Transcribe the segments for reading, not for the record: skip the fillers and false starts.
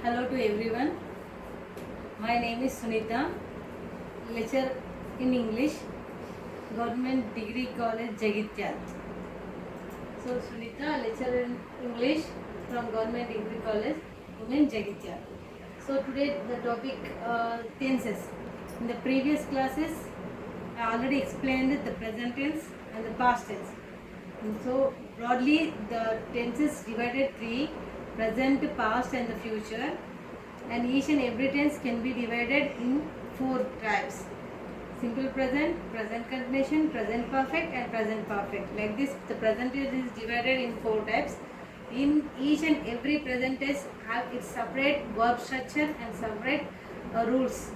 Hello to everyone. My name is Sunita, lecturer in English, Government Degree College, Jagityal. So Sunita, lecturer in English from Government Degree College, Women, Jagityal. So today the topic tenses. In the previous classes, I already explained the present tense and the past tense. And so broadly, the tenses divided three: present, past, and the future. And each and every tense can be divided in four types: simple present, present continuation, present perfect, and present perfect. Like this, the present tense is divided in four types. In each and every present tense have its separate verb structure and separate rules.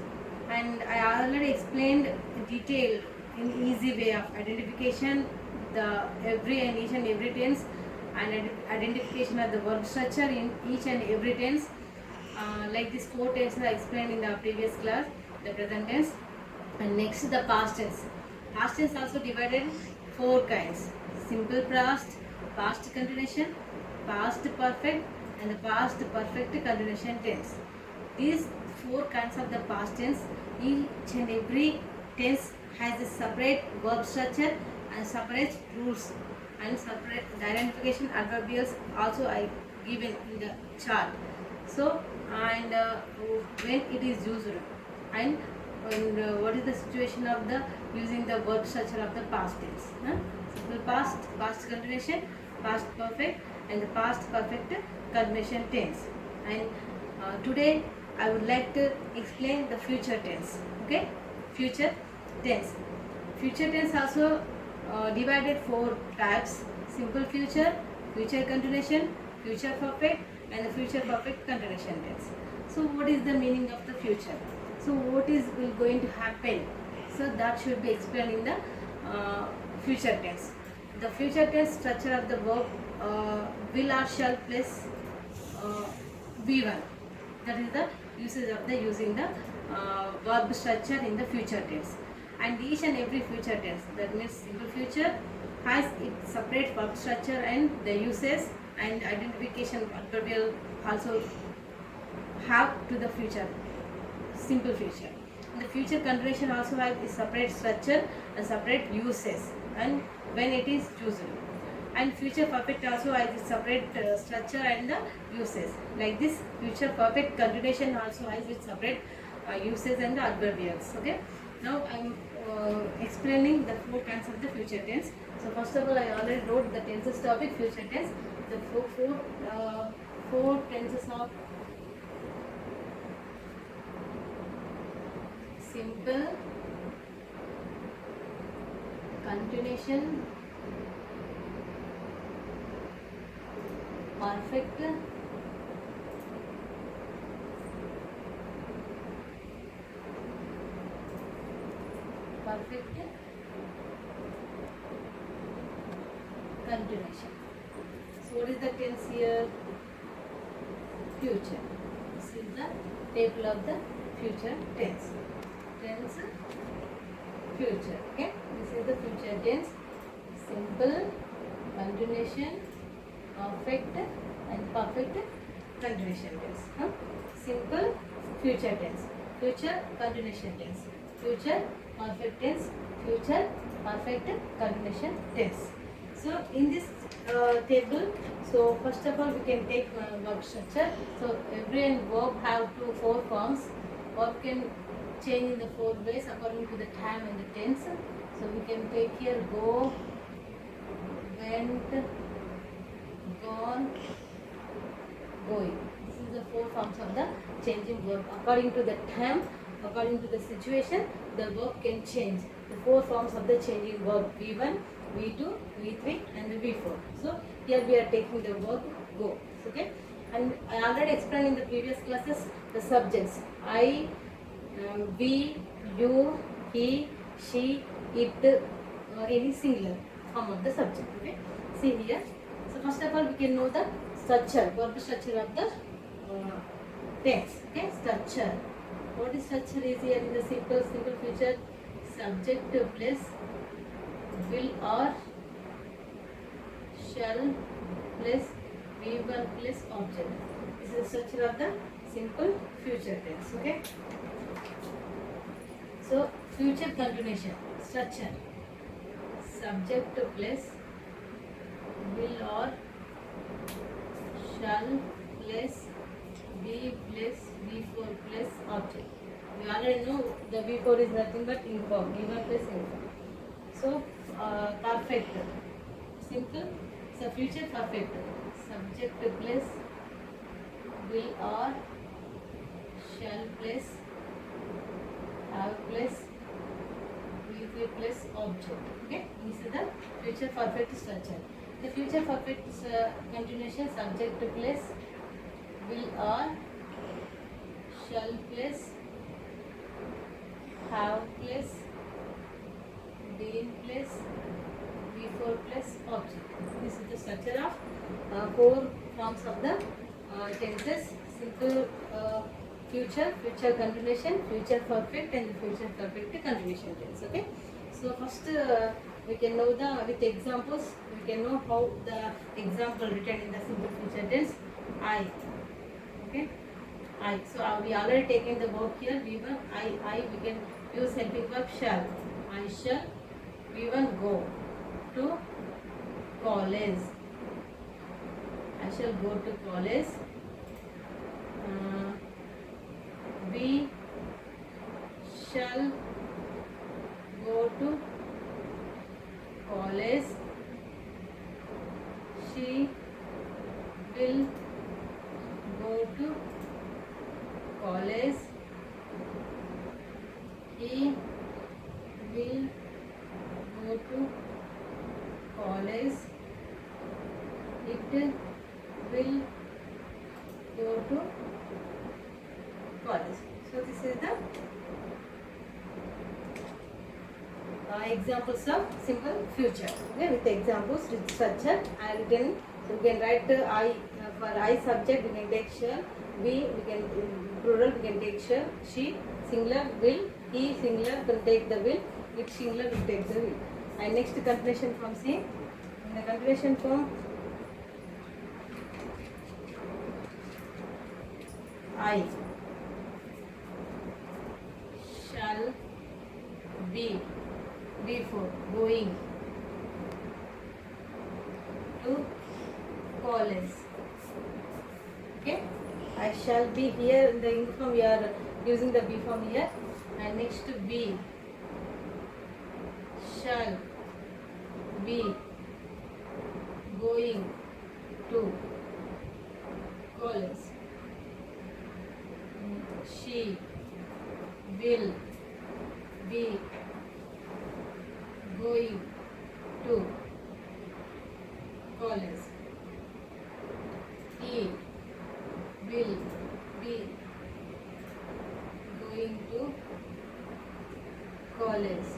And I already explained detail in easy way of identification the every and each and every tense, and identification of the verb structure in each and every tense. Like this four tenses I explained in the previous class, the present tense. And next the past tense. Past tense also divided in four kinds: simple past, past continuation, past perfect, and the past perfect continuation tense. These four kinds of the past tense, each and every tense has a separate verb structure and separate rules and separate identification adverbials also I given in the chart. So and when it is used, and what is the situation of the using the verb structure of the past tense. Simple past, past continuation, past perfect, and the past perfect continuation tense. And today I would like to explain the future tense. Okay, future tense. Future tense also divided four types: simple future, future continuation, future perfect, and the future perfect continuation tense. So what is the meaning of the future? So what is going to happen? So that should be explained in the future tense. The future tense structure of the verb will or shall plus V1. That is the usage of the using the verb structure in the future tense. And each and every future tense, that means simple future, has its separate verb structure and the uses and identification adverbial also have to the future, simple future. And the future continuation also has a separate structure and separate uses and when it is used. And future perfect also has a separate structure and the uses. Like this, future perfect continuation also has its separate uses and the adverbials. Okay. Now I am explaining the four kinds of the future tense. So first of all, I already wrote the tenses topic, future tense. The four tenses of simple, continuation, perfect, continuation. So what is the tense here? Future. This is the table of the future tense. Tense, future. Okay. This is the future tense. Simple, continuation, perfect, and perfect continuation tense. Simple, future tense. Future, continuation tense. Future, perfect tense. Future, perfect continuation tense. So in this table, so first of all we can take verb structure. So every verb have four forms. Verb can change in the four ways according to the time and the tense. So we can take here go, went, gone, going. This is the four forms of the changing verb. According to the time, according to the situation, the verb can change. The four forms of the changing verb: V1, V2, V3, and the V4. So here we are taking the verb go. Okay. And I already explained in the previous classes the subjects: I, we, you, he, she, it, any singular form of the subject. Okay. See here. So first of all, we can know the structure, verb structure of the tense. Okay. Structure. What is structure is here in the simple future: subject plus will or shall plus V1 plus object. This is structure of the simple future tense. Okay. So future continuation structure: subject plus will or shall plus be plus before plus object. You already know the before is nothing but inform, given plus inform. So perfect, simple. So future perfect, subject plus will or shall plus have plus will plus object. Okay, this is the future perfect structure. The future perfect continuation: subject plus will or shall plus have plus been plus before plus object. This is the structure of four forms of the tenses: simple future, future continuation, future perfect, and future perfect continuation tense. Okay. So first we can know the with examples. We can know how the example written in the simple future tense. I. Okay. I. So we already taken the verb here. V1. I. We can use helping verb shall. I shall. V1 go to college. I shall go to college. We shall go to college. She will go to college. He will go to college. It will go to college. So this is the examples of simple future. Okay, with examples with structure I written. So we can write I for I subject we can take shall. We can plural we can take shall. She singular will. He singular will take the will. It singular will take the will. And next continuation form see. In the continuation form I shall be before going to college. Okay, I shall be here in the ing form we are using the be form here, and next to be shall be going to college. She will be going to college. He will be going to college.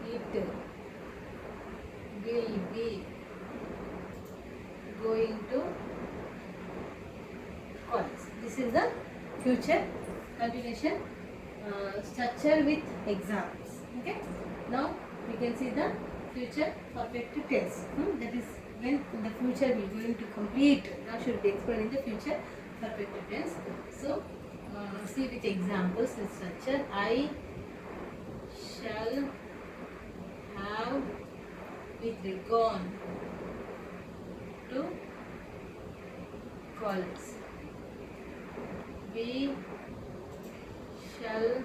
It will be going to college. This is the future continuation structure with examples. Okay. Now we can see the future perfect tense. That is when the future will going to complete. Now should be explained in the future perfect tense. So see with examples with structure. I shall have gone to college. We shall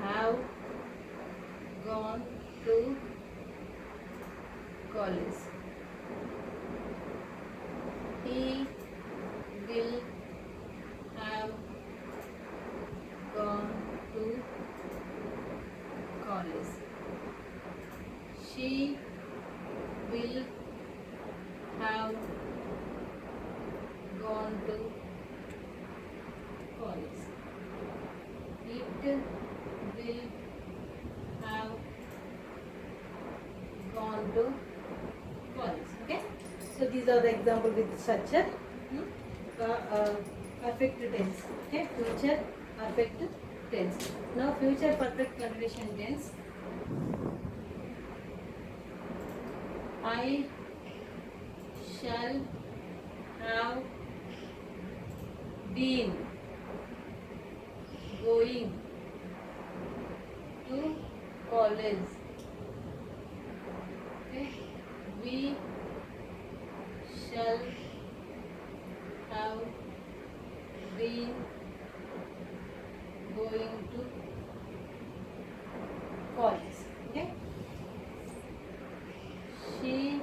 have gone to college. He will have gone to college. She will have gone to college. It will have gone to college. Okay. So these are the example with structure. Perfect tense. Okay. Future perfect tense. Now future perfect continuation tense. I shall have been going to college. Okay. We shall have been going to college. Okay. She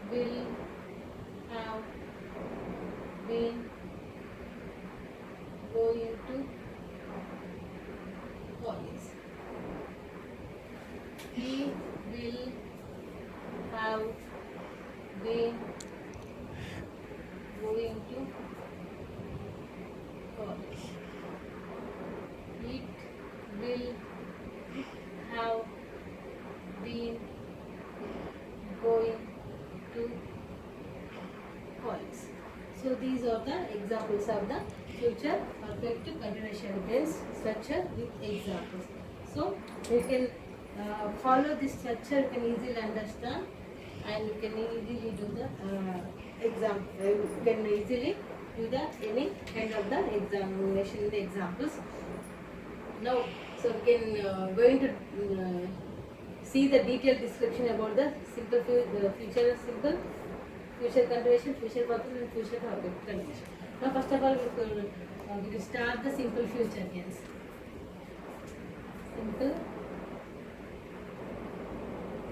will have been going to college. He will have been going to college. It will have been going to college. So these are the examples of the future perfect continuation tense structure with examples. So you can follow this structure, you can easily understand, and you can easily do the exam. You can easily do the any kind of the examination in the examples. Now, so we can going to see the detailed description about the simple future simple, future continuation, future perfect, and future perfect continuation. Now, first of all, we will start the simple future tense. Simple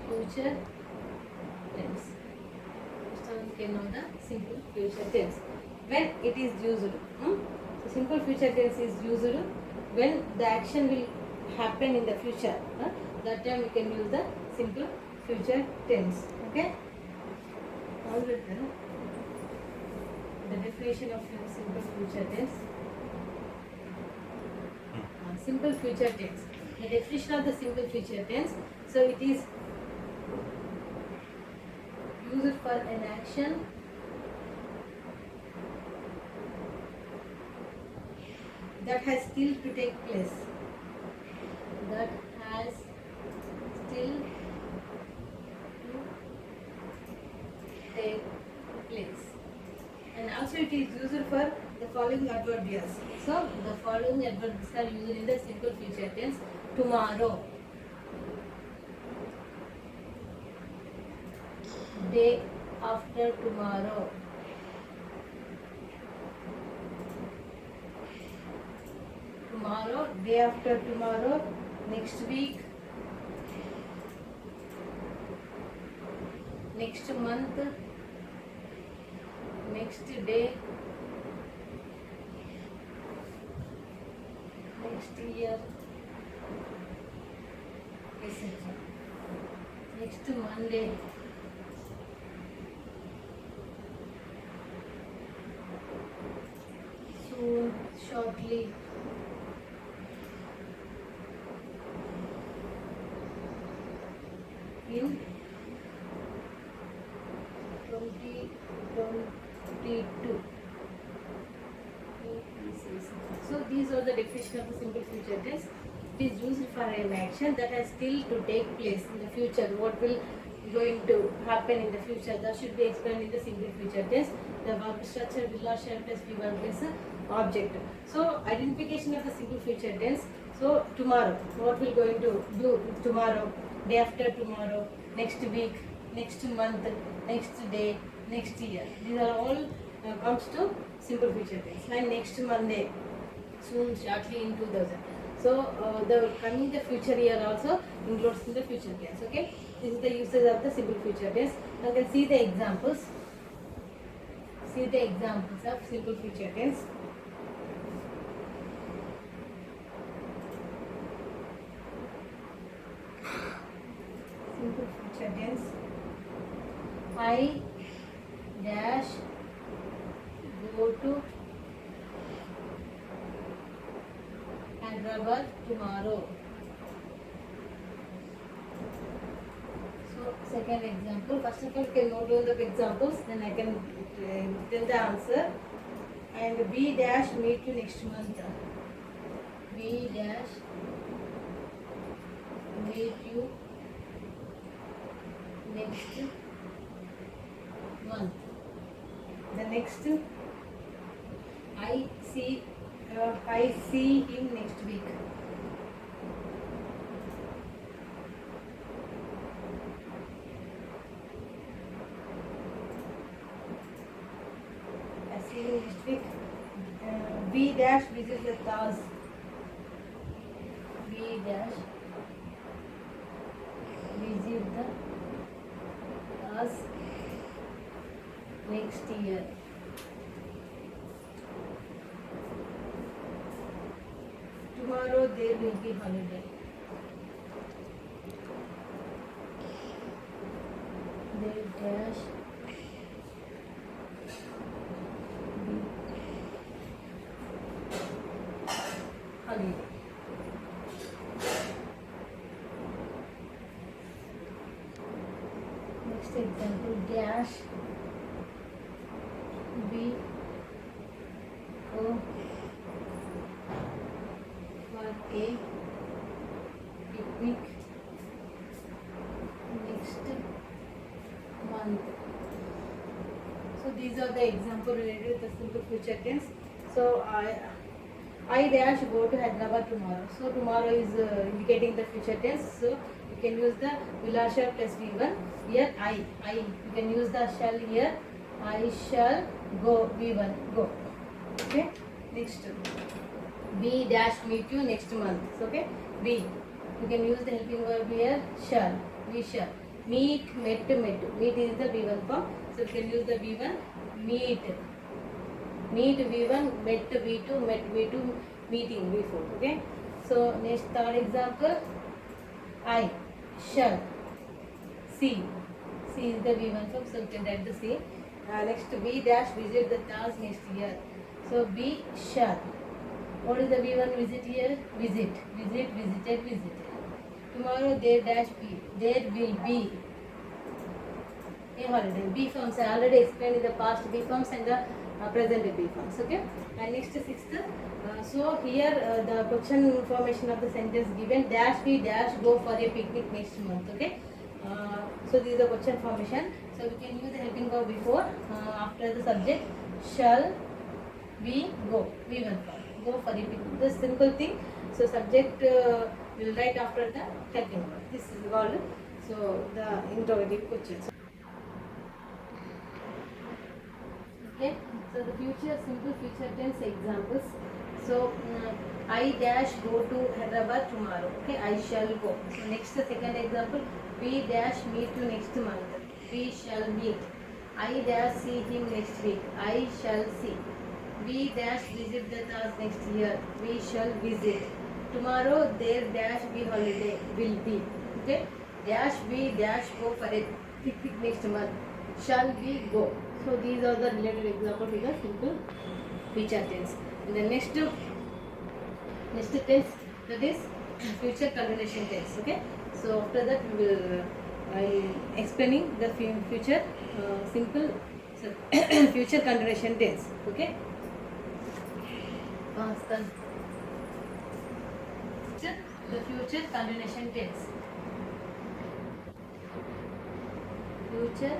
future tense. First of all, we can know the simple future tense. When it is used. So, simple future tense is used when the action will happen in the future. That time we can use the simple future tense. Okay. Now the definition of simple future tense. Simple future tense. The definition of the simple future tense. So it is used for an action that has still to take place. That has still to take place. And also it is used for the following adverbials. So the following adverbs are used in the simple future tense. Tomorrow, day after tomorrow, tomorrow, day after tomorrow, next week, next month, next day, next year, etc. Next Monday, soon, shortly, in 2022. So these are the definition of the simple future tense. It is used for an action that has still to take place in the future. What will going to happen in the future, that should be explained in the simple future tense. The verb structure will not shall plus be verb plus object. So identification of the simple future tense. So tomorrow, what will going to do tomorrow, day after tomorrow, next week, next month, next day, next year. These are all comes to simple future tense. And next Monday, soon, shortly, in 2000. So the coming the future year also includes in the future tense. Okay, this is the usage of the simple future tense. Now you can see the examples. See the examples of simple future tense. Simple future tense. I dash go to Hyderabad tomorrow. So second example. First of all, you can note down the examples. Then I can tell the answer. And B dash meet you next month. B dash meet you next month. The next, I see him next week. I see him next week. B dash visits the Taj. B dash visit the Taj next year. Tomorrow there will be holiday. There dash be holiday. Next example, dash be go for a picnic next month. So these are the example related to the simple future tense. So I dash go to Hyderabad tomorrow. So tomorrow is indicating the future tense. So you can use the will shall plus V1. Here I. You can use the shall here. I shall go V1 go. Okay. Next B dash meet you next month. Okay. B. You can use the helping verb here. Shall. We shall. Meet met met. Meet is the V1 form. So you can use the V1 meet. Meet V1, met V2, met V2, meeting V4. Okay. So next third example, I shall see. See is the V1 form, so you can write the C. Next B dash visit the Taj next year. So B shall. What is the V1 visit here? Visit, visit, visited, visited. Tomorrow there dash be. There will be a holiday. B forms I already explained in the past B forms and the present B forms. Okay. And next sixth. So here the question information of the sentence given dash be dash go for a picnic next month. Okay. So this is the question formation. So we can use the helping verb before after the subject shall we go V1 form go for a picnic. The simple thing. So subject will write after the helping verb. This is called so the interrogative questions. Okay, so the future simple future tense examples. So I dash go to Hyderabad tomorrow. Okay, I shall go. So next the second example, we dash meet you next month. We shall meet. I dash see him next week. I shall see. We dash visit the Taj next year. We shall visit. Tomorrow there dash be holiday will be. Okay, dash we dash go for a picnic next month. Shall we go? So these are the related examples with the simple future tense. And the next tense that is future continuation tense. Okay. So after that we will explaining the future simple future continuation tense. Okay. The future continuation tense. Future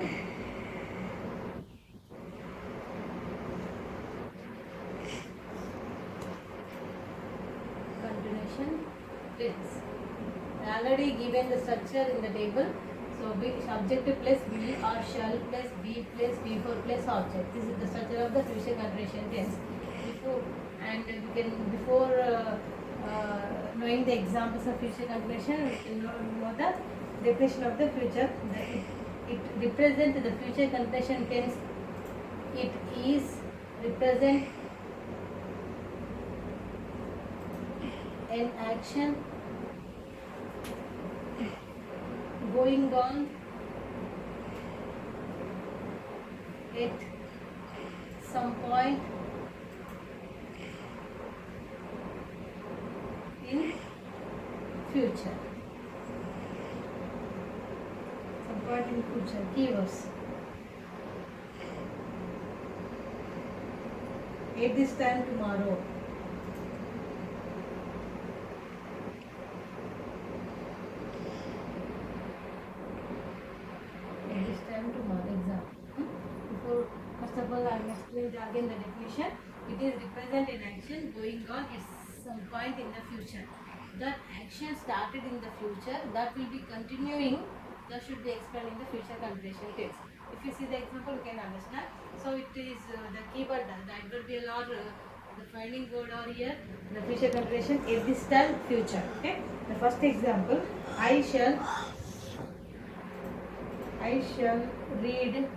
continuation tense. Already given the structure in the table. So be subject plus be or shall plus be plus before plus object. This is the structure of the future continuation tense. Before knowing the examples of future continuation, we can know the definition of the future. It represents the future continuation tense. It is represent an action going on at some point in future. Some point in future. Keywords. At this time tomorrow. first of all I am explaining again the definition. It is represent an action going on at some point in the future. That action started in the future, that will be continuing, that should be explained in the future continuation tense. If you see the example, you can understand. So it is the keyword, the adverbial or the finding word or here the future continuation at this time future. Okay. The first example, I shall read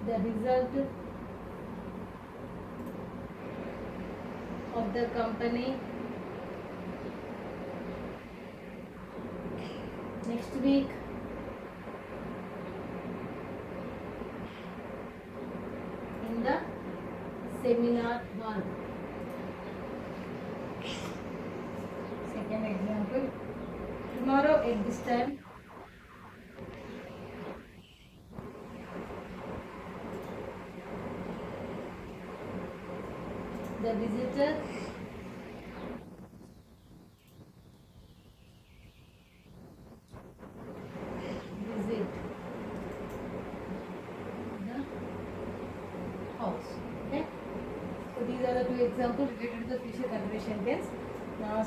the result of the company next week in the seminar hall. Second example, tomorrow at this time the visitor visit the house. Okay. So these are the two examples related to the future continuation tense.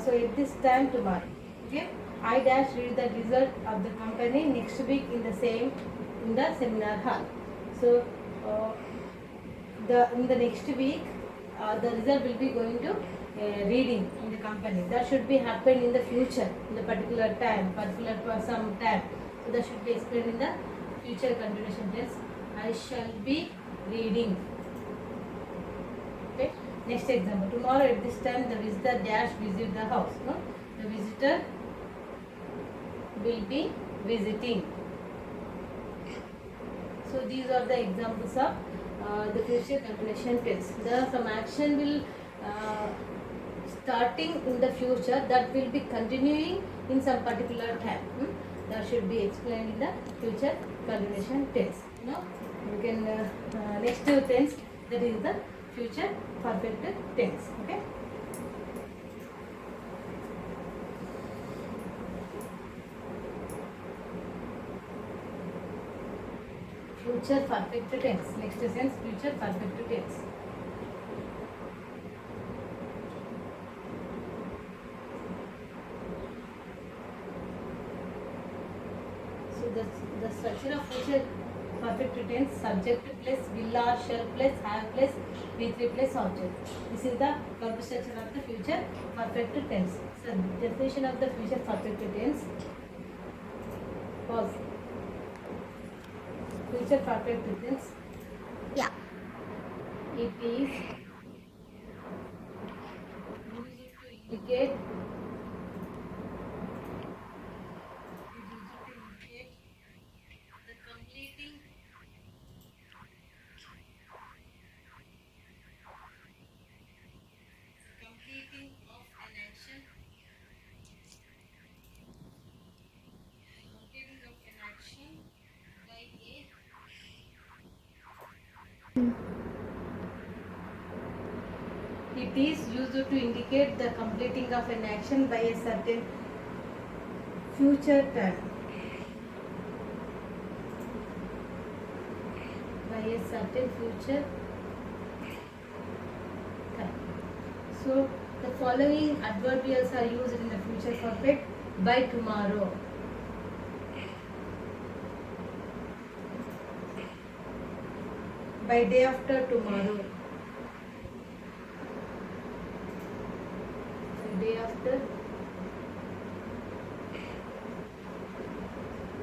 So at this time tomorrow. Okay. I dash read the result of the company next week in the seminar hall. So in the next week the result will be going to reading in the company. That should be happen in the future, in the particular time, some time. So that should be explained in the future continuation tense. I shall be reading. Okay. Next example. Tomorrow at this time the visitor dash visit the house. No? The visitor will be visiting. So these are the examples of the future continuation tense. Some action will starting in the future, that will be continuing in some particular time. That should be explained in the future continuation tense. Now you can next tense, that is the future perfect tense. Okay. Future perfect tense. Next sense, future perfect tense. So the structure of future perfect tense: subject plus will or shall plus have plus V3 plus object. This is the verb structure of the future perfect tense. So definition of the future perfect tense. Pause. Future perfect tense. Yeah. It is used to indicate the completing of an action. Completing of an action by a It is used to indicate the completing of an action by a certain future time. By a certain future time. So the following adverbials are used in the future perfect: by tomorrow, by day after tomorrow, day after,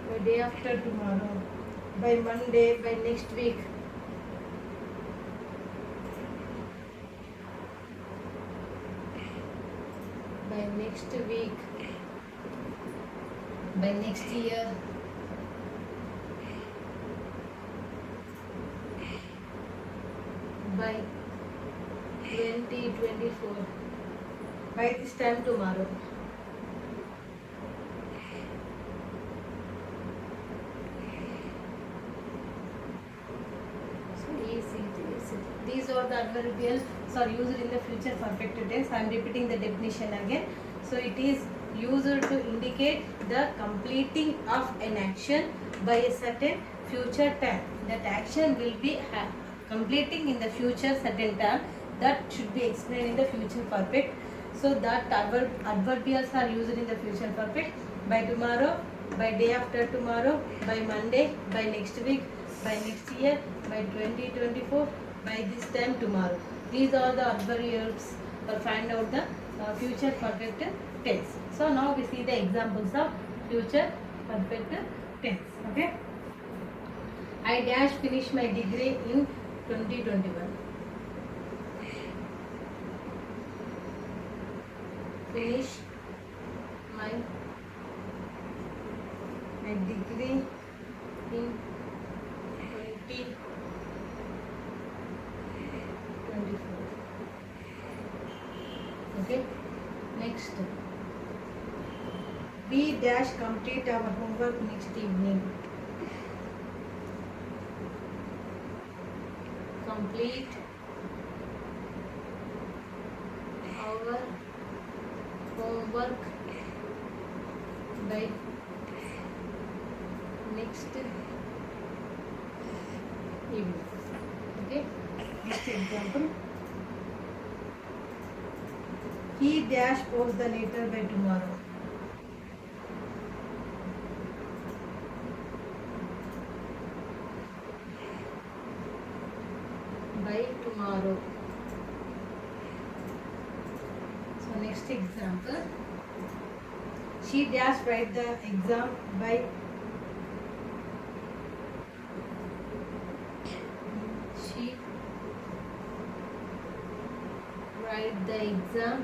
by day after tomorrow, by Monday, by next week, by next week, by next year, by 2024, by this time tomorrow. These are the adverbial used in the future perfect tense. I am repeating the definition again. So it is used to indicate the completing of an action by a certain future time. that action will be completing in the future certain time, that should be explained in the future perfect. So that adverbials are used in the future perfect: by tomorrow, by day after tomorrow, by Monday, by next week, by next year, by 2024, by this time tomorrow. These are the adverbials for find out the future perfect tense. So now we see the examples of future perfect tense. Okay. I dash finish my degree in 2021. Finish my degree in 2024. Okay. Next, we dash complete our homework next evening. Complete our homework by next evening. Okay. Next example. He dash post the letter by tomorrow. By tomorrow. So next example. She dash write the exam by write the exam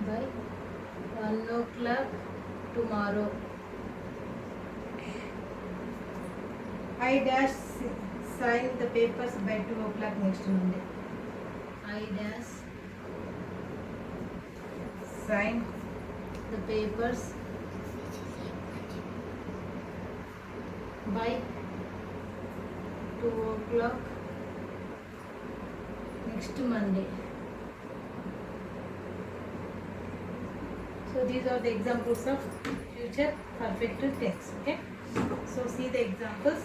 by 1 o'clock tomorrow. I dash sign the papers by 2 o'clock next Monday. I dash sign the papers by 2 o'clock next Monday. So these are the examples of future perfect tense. Okay. So see the examples.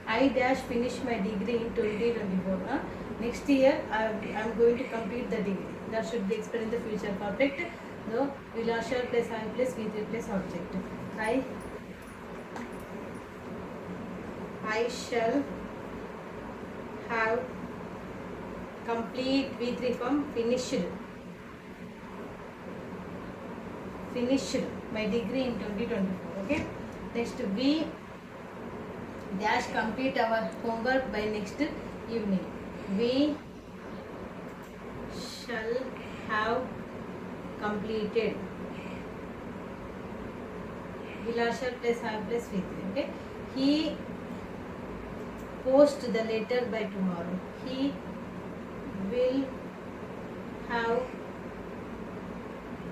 I dash finish my degree in 2024. Next year I am going to complete the degree. That should be explained in the future perfect. So will shall plus I plus V3 plus object. I shall have complete V3 form finished my degree in 2024. Okay. Next, we dash complete our homework by next evening. We shall have completed. Will shall plus have plus V3. Okay. He post the letter by tomorrow. He will have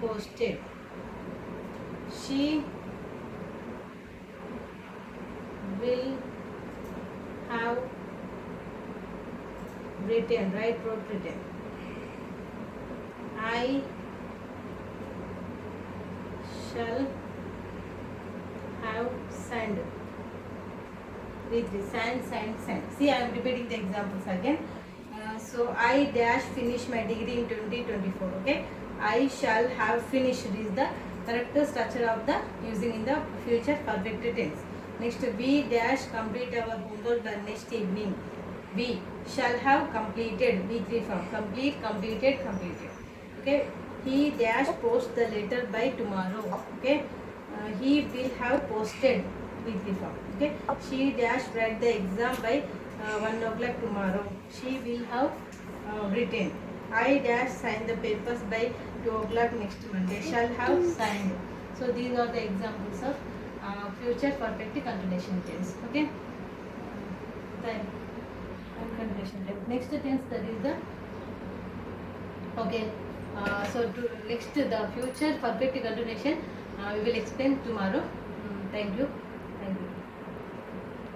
posted. She will have written, wrote written. I shall have signed. Signed. See, I am repeating the examples again. So I dash finish my degree in 2024. Okay. I shall have finished is the correct structure of the using in the future perfect tense. Next, we dash complete our homework by next evening. We shall have completed V3 form. Complete, completed. Okay. He dash post the letter by tomorrow. Okay. He will have posted V3 form. Okay. She dash write the exam by 1 o'clock tomorrow. She will have written. I dash sign the papers by 2 o'clock next Monday. Shall have signed. So these are the examples of future perfect continuation tense. Okay. Then continuation tense. Next tense, that is the okay. So next the future perfect continuation we will explain tomorrow. Thank you.